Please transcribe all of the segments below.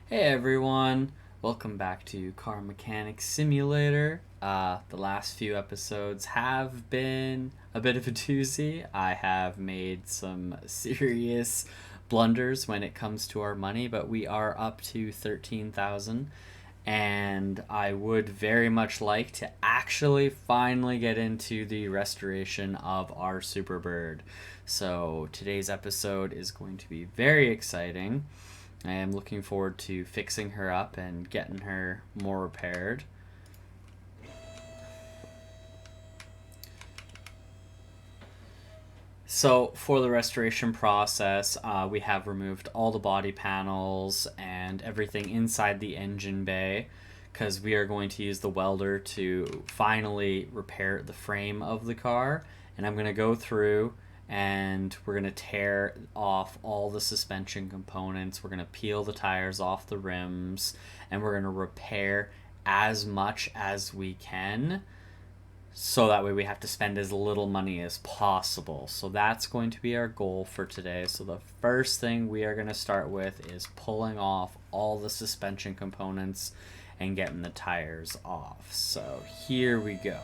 Hey everyone, welcome back to Car Mechanics Simulator. The last few episodes have been a bit of a doozy. I have made some serious blunders when it comes to our money, but we are up to 13,000 and I would very much like to actually finally get into the restoration of our Superbird. So today's episode is going to be very exciting. I am looking forward to fixing her up and getting her more repaired. So for the restoration process, we have removed all the body panels and everything inside the engine bay because we are going to use the welder to finally repair the frame of the car. And I'm going to go through and we're going to tear off all the suspension components. We're going to peel the tires off the rims and we're going to repair as much as we can, so that way we have to spend as little money as possible. So that's going to be our goal for today. So the first thing we are going to start with is pulling off all the suspension components and getting the tires off. So here we go.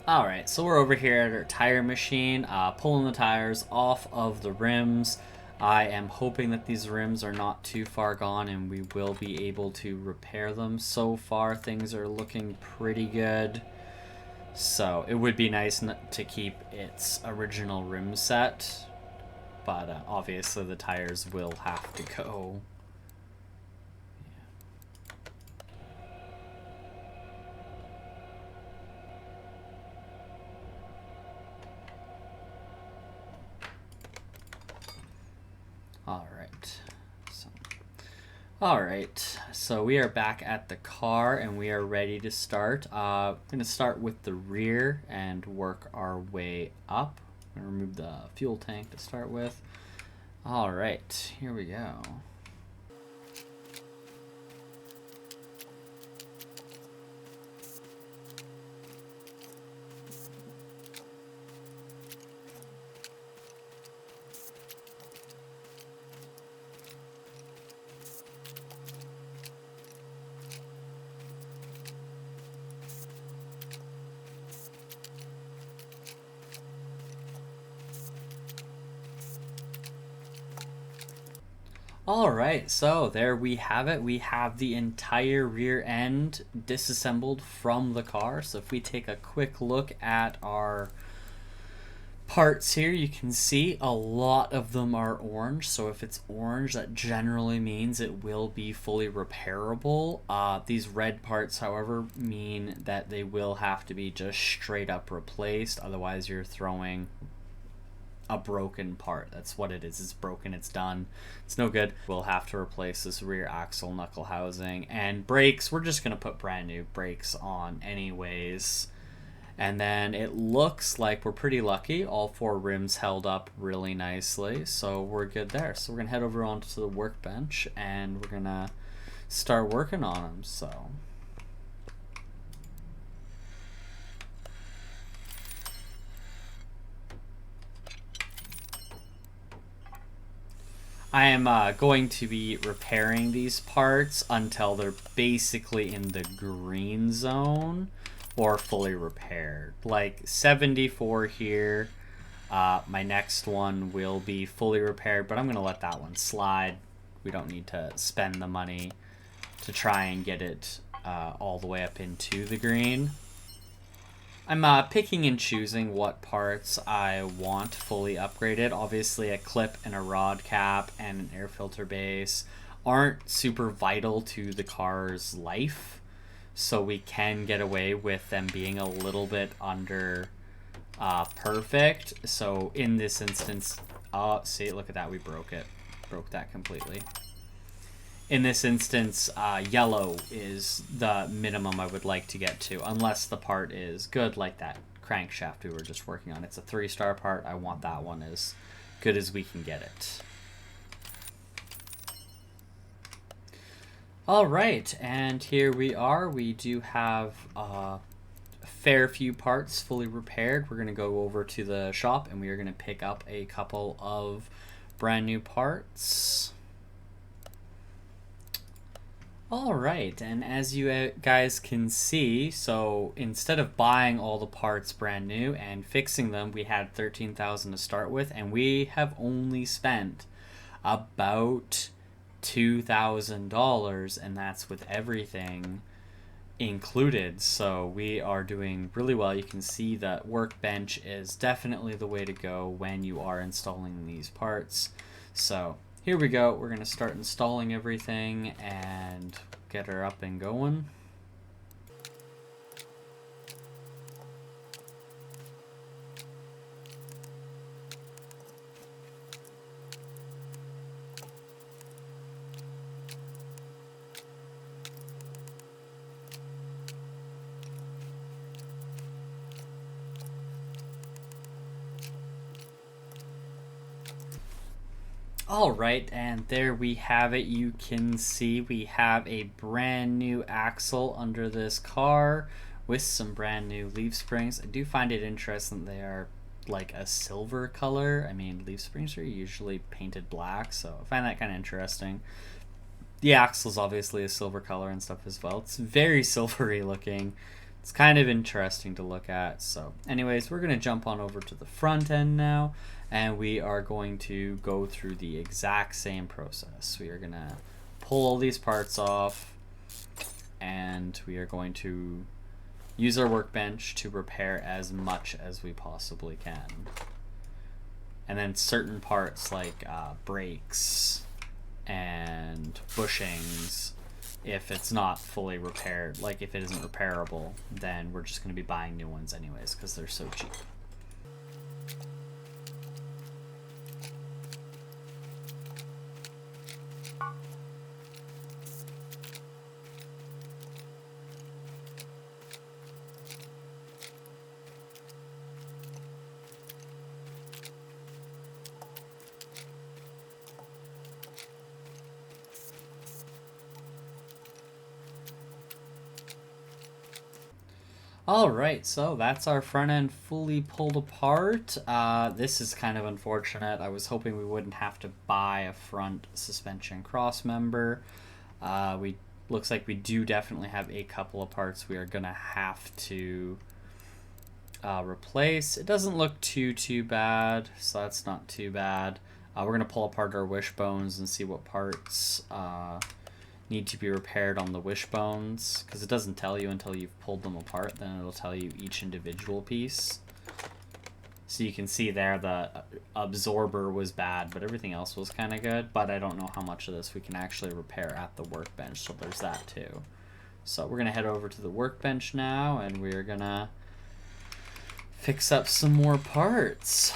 Alright, so we're over here at our tire machine, pulling the tires off of the rims. I am hoping that these rims are not too far gone and we will be able to repair them. So far, things are looking pretty good. So it would be nice to keep its original rim set, but obviously the tires will have to go. Alright, so we are back at the car and we are ready to start. We're going to start with the rear and work our way up. I'm going to remove the fuel tank to start with. Alright, here we go. Alright, so there we have it. We have the entire rear end disassembled from the car. So if we take a quick look at our parts here, you can see a lot of them are orange. So if it's orange, that generally means it will be fully repairable. These red parts, however, mean that they will have to be just straight up replaced. Otherwise, you're throwing a broken part. That's what it is. It's broken. It's done. It's no good. We'll have to replace this rear axle knuckle housing and brakes. We're just going to put brand new brakes on anyways. And then it looks like we're pretty lucky. All four rims held up really nicely. So we're good there. So we're going to head over onto the workbench and we're going to start working on them. So I am going to be repairing these parts until they're basically in the green zone or fully repaired. Like 74 here. My next one will be fully repaired, but I'm going to let that one slide. We don't need to spend the money to try and get it all the way up into the green. I'm picking and choosing what parts I want fully upgraded. Obviously, a clip and a rod cap and an air filter base aren't super vital to the car's life, so we can get away with them being a little bit under perfect. So in this instance, Oh, see, look at that. We broke it. Broke that completely. In this instance, yellow is the minimum I would like to get to, unless the part is good, like that crankshaft we were just working on. It's a 3-star part. I want that one as good as we can get it. All right, and here we are. We do have a fair few parts fully repaired. We're going to go over to the shop and we are going to pick up a couple of brand new parts. All right, and as you guys can see, so instead of buying all the parts brand new and fixing them, we had 13,000 to start with, and we have only spent about $2,000, and that's with everything included. So we are doing really well. You can see that Workbench is definitely the way to go when you are installing these parts. So here we go. We're going to start installing everything and get her up and going. All right, and there we have it. You can see we have a brand new axle under this car with some brand new leaf springs. I do find it interesting they are like a silver color. I mean, leaf springs are usually painted black, so I find that kind of interesting. The axle's obviously a silver color and stuff as well. It's very silvery looking. It's kind of interesting to look at. So anyways, we're going to jump on over to the front end now, and we are going to go through the exact same process. We are going to pull all these parts off, and we are going to use our workbench to repair as much as we possibly can. And then certain parts like brakes and bushings, if it's not fully repaired, like if it isn't repairable, then we're just going to be buying new ones anyways because they're so cheap. Alright, so that's our front end fully pulled apart. This is kind of unfortunate. I was hoping we wouldn't have to buy a front suspension cross member. Looks like we do definitely have a couple of parts we are going to have to replace. It doesn't look too bad, so that's not too bad. We're going to pull apart our wishbones and see what parts need to be repaired on the wishbones, because it doesn't tell you until you've pulled them apart. Then it'll tell you each individual piece. So you can see there the absorber was bad, but everything else was kind of good. But I don't know how much of this we can actually repair at the workbench, so there's that too. So we're gonna head over to the workbench now, and we're gonna fix up some more parts.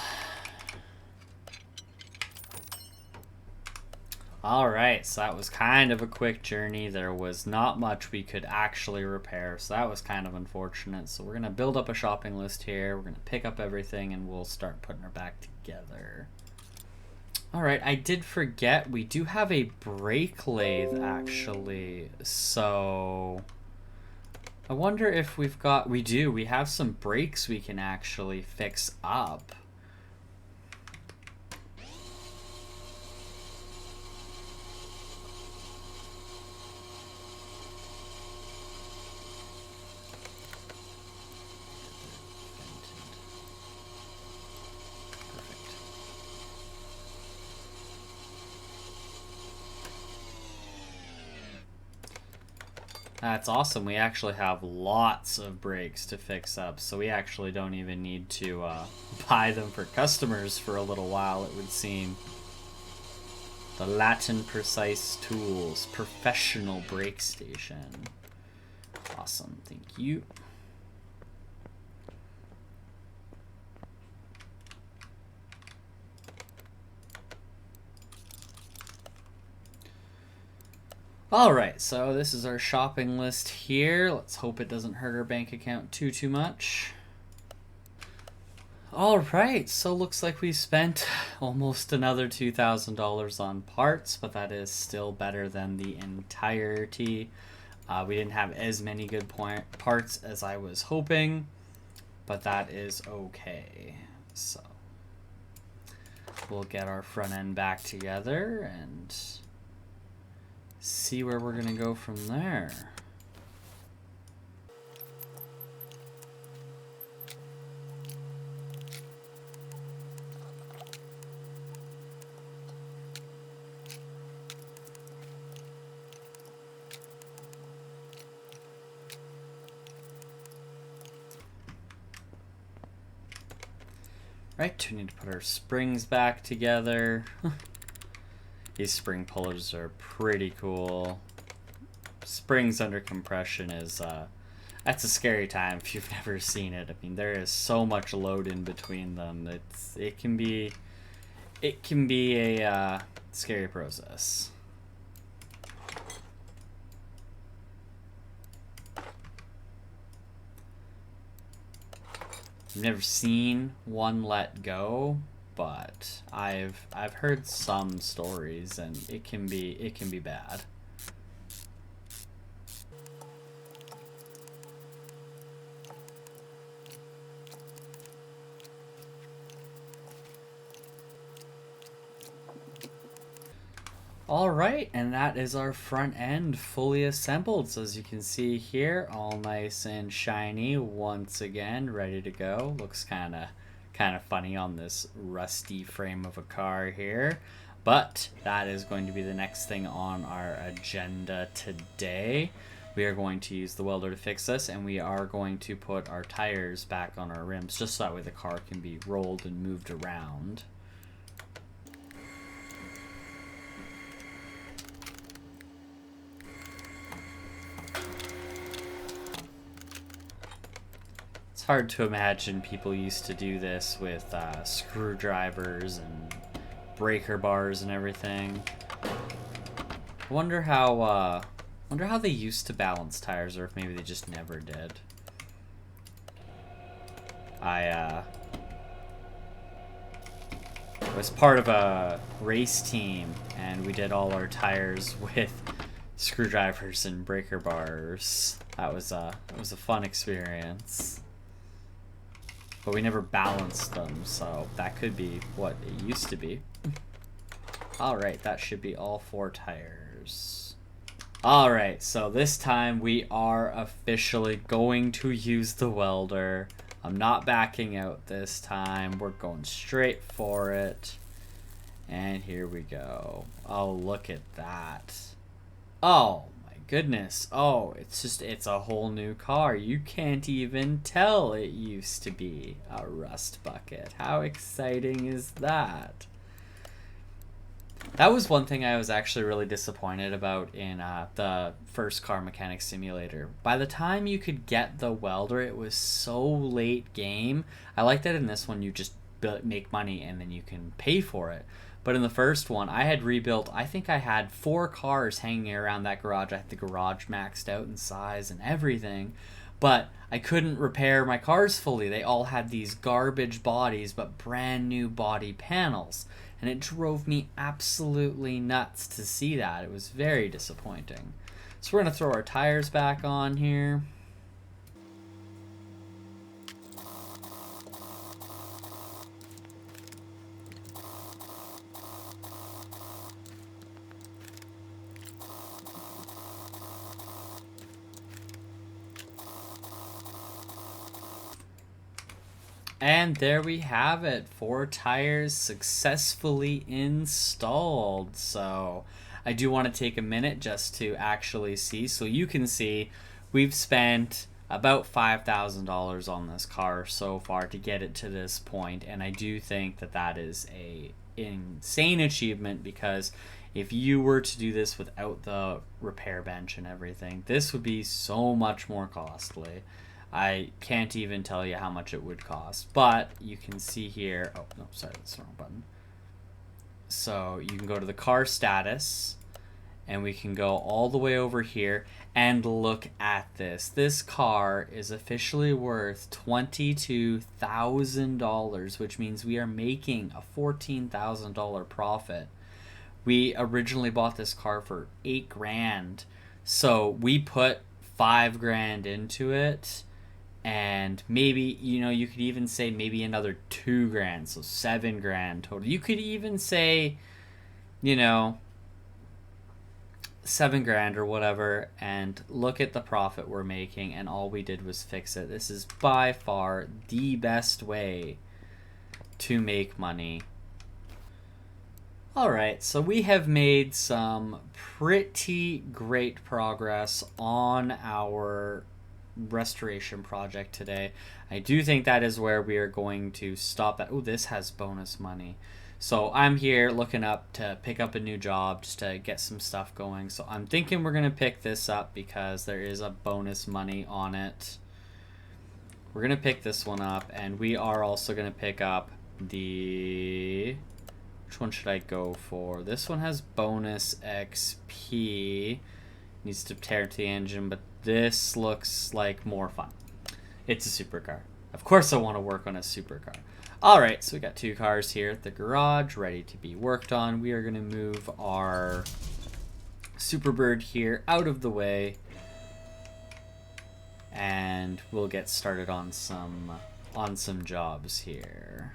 Alright, so that was kind of a quick journey. There was not much we could actually repair, so that was kind of unfortunate. So we're going to build up a shopping list here. We're going to pick up everything, and we'll start putting her back together. Alright, I did forget, we do have a brake lathe, actually. So I wonder if we've got... We do. We have some brakes we can actually fix up. That's awesome. We actually have lots of brakes to fix up, so we actually don't even need to buy them for customers for a little while, it would seem. The Latin Precise Tools Professional Brake Station. Awesome, thank you. Alright, so this is our shopping list here. Let's hope it doesn't hurt our bank account too much. Alright, so looks like we spent almost another $2,000 on parts, but that is still better than the entirety. We didn't have as many good parts as I was hoping, but that is okay. So we'll get our front end back together and see where we're gonna go from there. Right, we need to put our springs back together. These spring pullers are pretty cool. Springs under compression is, that's a scary time if you've never seen it. I mean, there is so much load in between them. It can be a scary process. I've never seen one let go, but I've heard some stories, and it can be bad. Alright, and that is our front end fully assembled. So as you can see here, all nice and shiny once again, ready to go. Looks kind of funny on this rusty frame of a car here. But that is going to be the next thing on our agenda today. We are going to use the welder to fix this, and we are going to put our tires back on our rims, just so that way the car can be rolled and moved around. It's hard to imagine people used to do this with screwdrivers and breaker bars and everything. I wonder how they used to balance tires, or if maybe they just never did. I was part of a race team, and we did all our tires with screwdrivers and breaker bars. It was a fun experience. But we never balanced them, so that could be what it used to be. Alright, that should be all 4 tires. Alright, so this time we are officially going to use the welder. I'm not backing out this time. We're going straight for it. And here we go. Oh, look at that. Oh my goodness. Oh, it's a whole new car. You can't even tell it used to be a rust bucket. How exciting is that? That was one thing I was actually really disappointed about in the first Car Mechanic Simulator. By the time you could get the welder, it was so late game. I like that in this one you just make money and then you can pay for it. But in the first one, I had rebuilt, I think I had 4 cars hanging around that garage. I had the garage maxed out in size and everything. But I couldn't repair my cars fully. They all had these garbage bodies, but brand new body panels. And it drove me absolutely nuts to see that. It was very disappointing. So we're going to throw our tires back on here. And there we have it, 4 tires successfully installed. So I do want to take a minute just to actually see. So you can see we've spent about $5,000 on this car so far to get it to this point. And I do think that that is a insane achievement, because if you were to do this without the repair bench and everything, this would be so much more costly. I can't even tell you how much it would cost, but you can see here, oh no, sorry, that's the wrong button. So you can go to the car status, and we can go all the way over here and look at this. This car is officially worth $22,000, which means we are making a $14,000 profit. We originally bought this car for $8,000, so we put $5,000 into it, and maybe, you know, you could even say maybe another $2,000, so $7,000 total. You could even say, you know, $7,000 or whatever, and look at the profit we're making, and all we did was fix it. This is by far the best way to make money. Alright, so we have made some pretty great progress on our restoration project today. I do think that is where we are going to stop that. Oh, this has bonus money. So I'm here looking up to pick up a new job just to get some stuff going. So I'm thinking we're going to pick this up because there is a bonus money on it. We're going to pick this one up, and we are also going to pick up the... Which one should I go for? This one has bonus XP. Needs to tear to the engine, but this looks like more fun. It's a supercar. Of course I want to work on a supercar. Alright, so we got 2 cars here at the garage ready to be worked on. We are going to move our Superbird here out of the way, and we'll get started on some jobs here.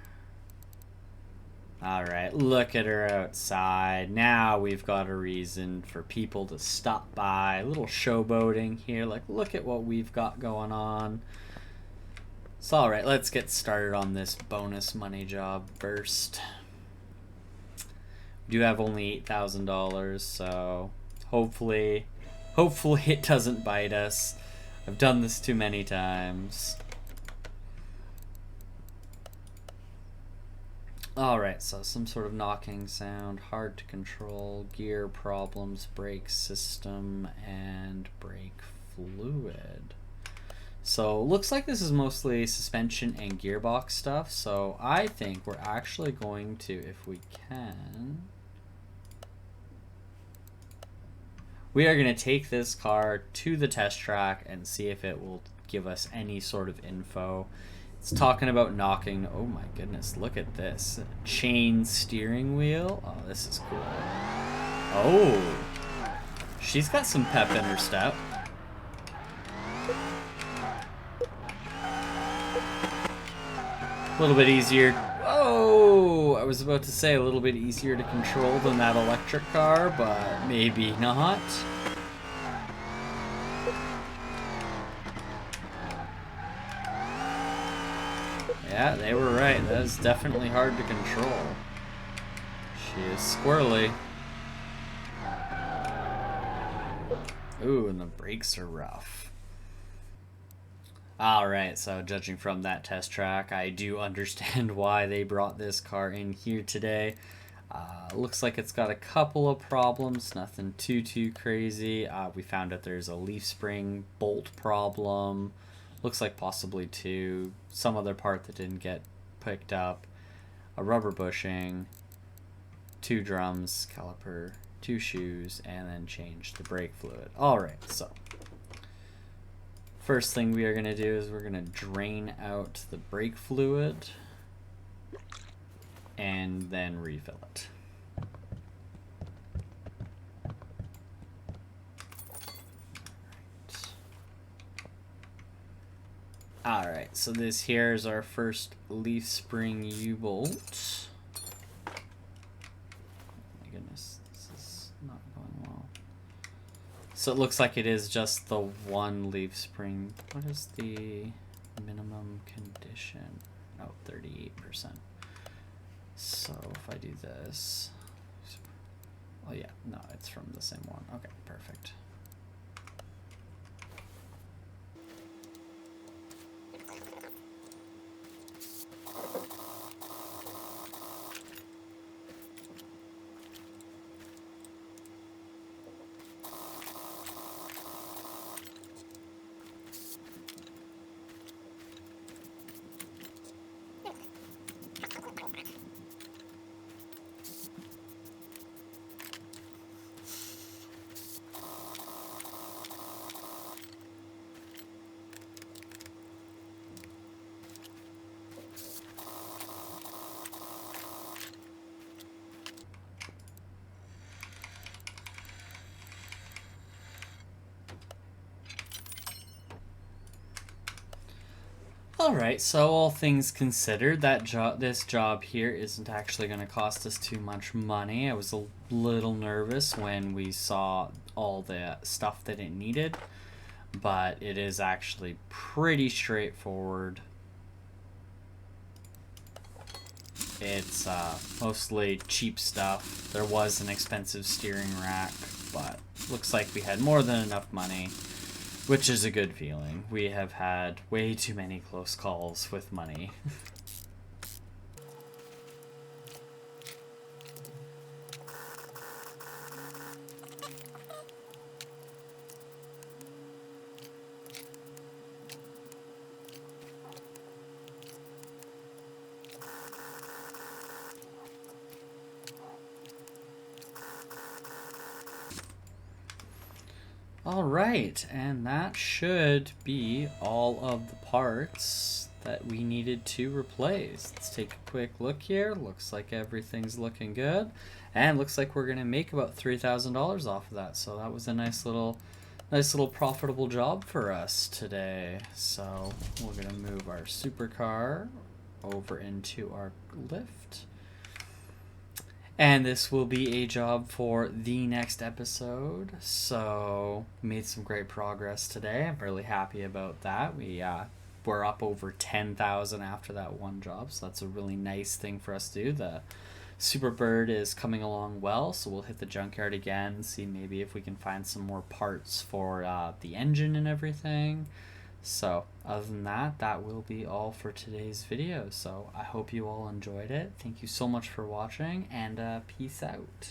Alright, look at her outside. Now we've got a reason for people to stop by. A little showboating here. Like, look at what we've got going on. So, alright, let's get started on this bonus money job first. We do have only $8,000, so hopefully it doesn't bite us. I've done this too many times. Alright, so some sort of knocking sound, hard to control, gear problems, brake system, and brake fluid. So looks like this is mostly suspension and gearbox stuff, so I think we're actually going to, if we can, we are going to take this car to the test track and see if it will give us any sort of info. It's talking about knocking. Oh my goodness, look at this. Chain steering wheel. Oh, this is cool. Oh, she's got some pep in her step. A little bit easier. Oh, I was about to say a little bit easier to control than that electric car, but maybe not. Yeah, they were right. That is definitely hard to control. She is squirrely. Ooh, and the brakes are rough. Alright, so judging from that test track, I do understand why they brought this car in here today. Looks like it's got a couple of problems, nothing too crazy. We found out there's a leaf spring bolt problem. Looks like possibly 2. Some other part that didn't get picked up. A rubber bushing. 2 drums, caliper, 2 shoes, and then change the brake fluid. Alright, so first thing we are going to do is we're going to drain out the brake fluid and then refill it. Alright, so this here is our first leaf spring U-bolt. My goodness, this is not going well. So it looks like it is just the one leaf spring. What is the minimum condition? Oh, 38%. So if I do this... Oh yeah, no, it's from the same one. Okay, perfect. Alright, so all things considered, this job here isn't actually going to cost us too much money. I was a little nervous when we saw all the stuff that it needed, but it is actually pretty straightforward. It's mostly cheap stuff. There was an expensive steering rack, but looks like we had more than enough money, which is a good feeling. We have had way too many close calls with money. Alright, and that should be all of the parts that we needed to replace. Let's take a quick look here. Looks like everything's looking good. And looks like we're going to make about $3,000 off of that. So that was a nice little profitable job for us today. So we're going to move our supercar over into our lift. And this will be a job for the next episode. So made some great progress today. I'm really happy about that. We're up over 10,000 after that one job, so that's a really nice thing for us to do. The Superbird is coming along well, so we'll hit the junkyard again, see maybe if we can find some more parts for the engine and everything. So other than that, that will be all for today's video. So I hope you all enjoyed it. Thank you so much for watching, and peace out.